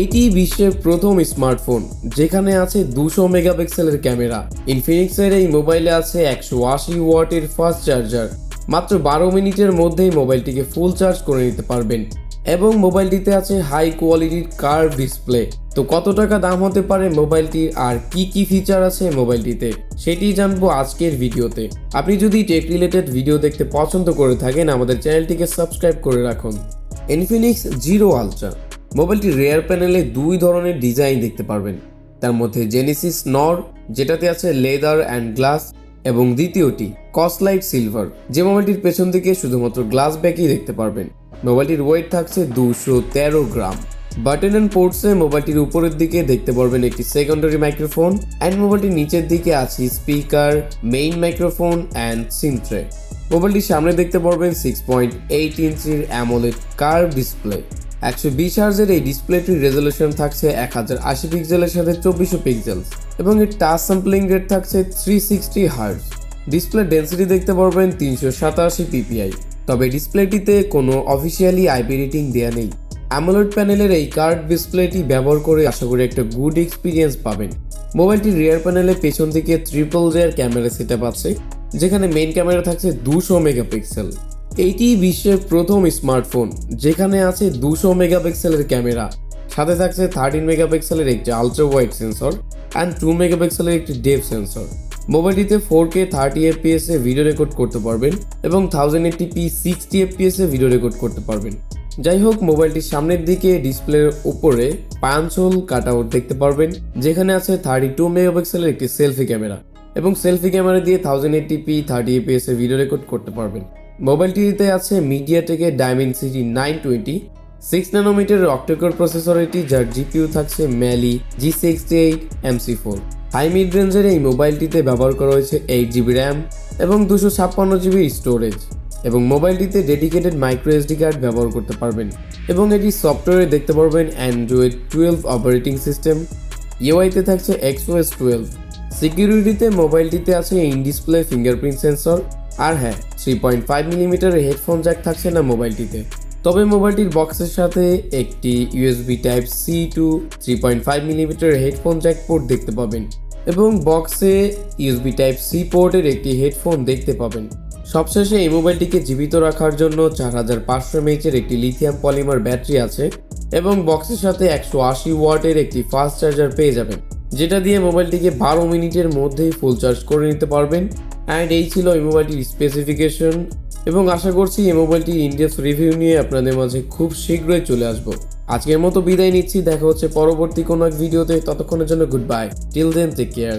এইটি বিশ্বের প্রথম স্মার্টফোন যেখানে আছে 200 মেগাপিক্সেলের ক্যামেরা। ইনফিনিক্সের এই মোবাইলে আছে 180 ওয়াটের ফাস্ট চার্জার। মাত্র 12 মিনিটের মধ্যেই মোবাইলটিকে ফুল চার্জ করে নিতে পারবেন এবং মোবাইলটিতে আছে হাই কোয়ালিটির কার্ভ ডিসপ্লে। তো কত টাকা দাম হতে পারে মোবাইলটির আর কি ফিচার আছে মোবাইলটিতে সেটি জানবো আজকের ভিডিওতে। আপনি যদি টেক রিলেটেড ভিডিও দেখতে পছন্দ করে থাকেন আমাদের চ্যানেলটিকে সাবস্ক্রাইব করে রাখুন। ইনফিনিক্স জিরো আলট্রা মোবাইলটির রেয়ার প্যানেলে দুই ধরনের ডিজাইন দেখতে পারবেন। তার মধ্যে জেনেসিস নর যেটাতে আছে লেদার অ্যান্ড গ্লাস এবং দ্বিতীয়টি কসলাইট সিলভার যে মোবাইলটির পেছন দিকে শুধুমাত্র গ্লাস ব্যাকই দেখতে পারবেন। মোবাইলটির ওয়েট থাকছে 213 গ্রাম। বাটন অ্যান্ড পোর্টসে মোবাইলটির উপরের দিকে দেখতে পারবেন একটি সেকেন্ডারি মাইক্রোফোন অ্যান্ড মোবাইলটির নিচের দিকে আছে speaker, main microphone and SIM tray. মোবাইলটির সামনে দেখতে পারবেন 6.8 ইঞ্চির AMOLED কার্ভ ডিসপ্লে। 120 হার্জের এই ডিসপ্লেটির রেজলিউশন থাকছে 1080 পিক্সেলের সাথে 2400 পিক্সেল এবং এর টাচ স্যাম্পলিং রেট থাকছে 360 হার্জ। ডিসপ্লে ডেন্সিটি দেখতে পারবেন 387 ppi। তবে ডিসপ্লেটিতে কোনো অফিসিয়ালি আইপি রেটিং দেয়া নেই। AMOLED প্যানেলের এই কার্ভ ডিসপ্লেটি ব্যবহার করে আশা করি একটা গুড এক্সপিরিয়েন্স পাবেন। মোবাইলটির রিয়ার প্যানেলে পেছন দিকে ট্রিপল জের ক্যামেরা সেটআপ আছে যেখানে মেইন ক্যামেরা থাকছে 200 মেগাপিক্সেল। এইটি বিশ্বের প্রথম স্মার্টফোন যেখানে আছে 200 মেগাপিক্সেলের ক্যামেরা, সাথে থাকছে 13 মেগাপিক্সেলের একটি আলট্রা ওয়াইড সেন্সর অ্যান্ড 2 মেগাপিক্সেলের একটি ডেপথ সেন্সর। মোবাইলটিতে 4K 30 fps এ ভিডিও রেকর্ড করতে পারবেন এবং 1080p 60 fps এ ভিডিও রেকর্ড করতে পারবেন। যাই হোক, মোবাইলটির সামনের দিকে ডিসপ্লের উপরে পাঞ্চ হোল কাটআউট দেখতে পারবেন যেখানে আছে 32 মেগাপিক্সেলের একটি সেলফি ক্যামেরা এবং সেলফি ক্যামেরা দিয়ে 1080p 30 fps এ ভিডিও রেকর্ড করতে পারবেন। মোবাইলটিতে আছে MediaTek Dimensity 920 6 ন্যানোমিটারের অক্টাকোর প্রসেসর এটি, যার জিপিইউ থাকছে Mali G68 MC4। High mid রেঞ্জের এই মোবাইলটিতে ব্যবহার করা হয়েছে 8GB RAM এবং 256GB স্টোরেজ এবং মোবাইলটিতে ডেডিকেটেড মাইক্রো SD কার্ড ব্যবহার করতে পারবেন এবং এটি সফটওয়্যারে দেখতে পারবেন Android 12 অপারেটিং সিস্টেম। ইউআইতে থাকছে XOS 12। সিকিউরিটিতে মোবাইলটিতে আছে ইন ডিসপ্লে ফিঙ্গারপ্রিন্ট সেন্সর আর হ্যাঁ 3.5 মিলিমিটারের হেডফোন জ্যাক থাকছে না মোবাইলটিতে। তবে মোবাইলটির বক্সের সাথে একটি USB Type-C to 3.5 মিলিমিটারের হেডফোন জ্যাক পোর্ট দেখতে পাবেন এবং বক্সে USB Type-C পোর্টের একটি হেডফোন দেখতে পাবেন। সবশেষে এই মোবাইলটিকে জীবিত রাখার জন্য 4500 mAh এর একটি লিথিয়াম পলিমার ব্যাটারি আছে এবং বক্সের সাথে 180 ওয়াটের একটি ফাস্ট চার্জার পেয়ে যাবেন যেটা দিয়ে মোবাইলটিকে 12 মিনিটের মধ্যেই ফুল চার্জ করে নিতে পারবেন। অ্যান্ড এই ছিল এই মোবাইলটির স্পেসিফিকেশন এবং আশা করছি এই মোবাইলটির ইনডেপথ রিভিউ নিয়ে আপনাদের মাঝে খুব শীঘ্রই চলে আসবো। আজকের মতো বিদায় নিচ্ছি, দেখা হচ্ছে পরবর্তী কোনো এক ভিডিওতে। ততক্ষণের জন্য good bye, till then take care.